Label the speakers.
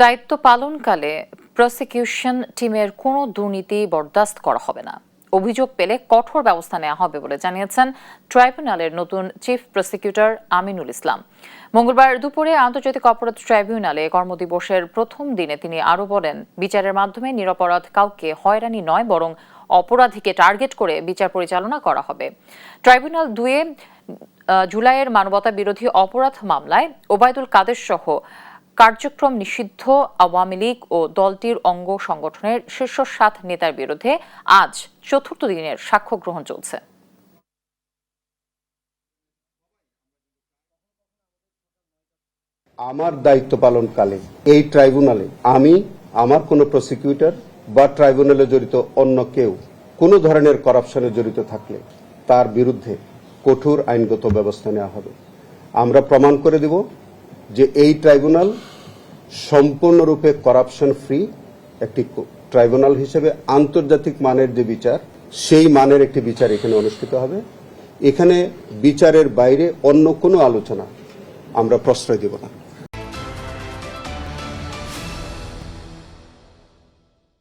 Speaker 1: দায়িত্ব পালনকালে প্রসিকিউশন টিমের কোনো দুর্নীতি বরদাস্ত করা হবে না। অভিযোগ পেলে কঠোর ব্যবস্থা নেওয়া হবে বলে জানিয়েছেন ট্রাইব্যুনালের নতুন চিফ প্রসিকিউটর আমিনুল ইসলাম। মঙ্গলবার দুপুরে আন্তর্জাতিক অপরাধ ট্রাইব্যুনালে কর্মদিবসের প্রথম দিনে তিনি আরও বলেন, বিচারের মাধ্যমে নিরপরাধ কাউকে হয়রানি নয়, বরং অপরাধীকে টার্গেট করে বিচার পরিচালনা করা হবে। ট্রাইব্যুনাল 2 জুলাইয়ের মানবতা বিরোধী অপরাধ মামলায় ওবায়দুল কাদের সহ কার্যক্রম নিষিদ্ধ আওয়ামী লীগ ও দলটির অঙ্গ সংগঠনের শীর্ষ 7 নেতার বিরুদ্ধে আজ চতুর্থ দিনের সাক্ষ্য গ্রহণ চলছে।
Speaker 2: আমার দায়িত্ব পালনকালে এই ট্রাইব্যুনালে আমি, আমার কোনো প্রসিকিউটর বা ট্রাইব্যুনালে জড়িত অন্য কেউ কোনো ধরনের করাপশনে জড়িত থাকলে তার বিরুদ্ধে কঠোর আইনগত ব্যবস্থা নেওয়া হবে। আমরা প্রমাণ করে দেব যে এই ট্রাইব্যুনাল সম্পূর্ণরূপে করাপশন ফ্রি একটি ট্রাইব্যুনাল হিসেবে আন্তর্জাতিক মানের যে বিচার, সেই মানের একটি বিচার এখানে অনুষ্ঠিত হবে। এখানে বিচারের বাইরে অন্য কোনো আলোচনা আমরা প্রশ্রয় দেব না।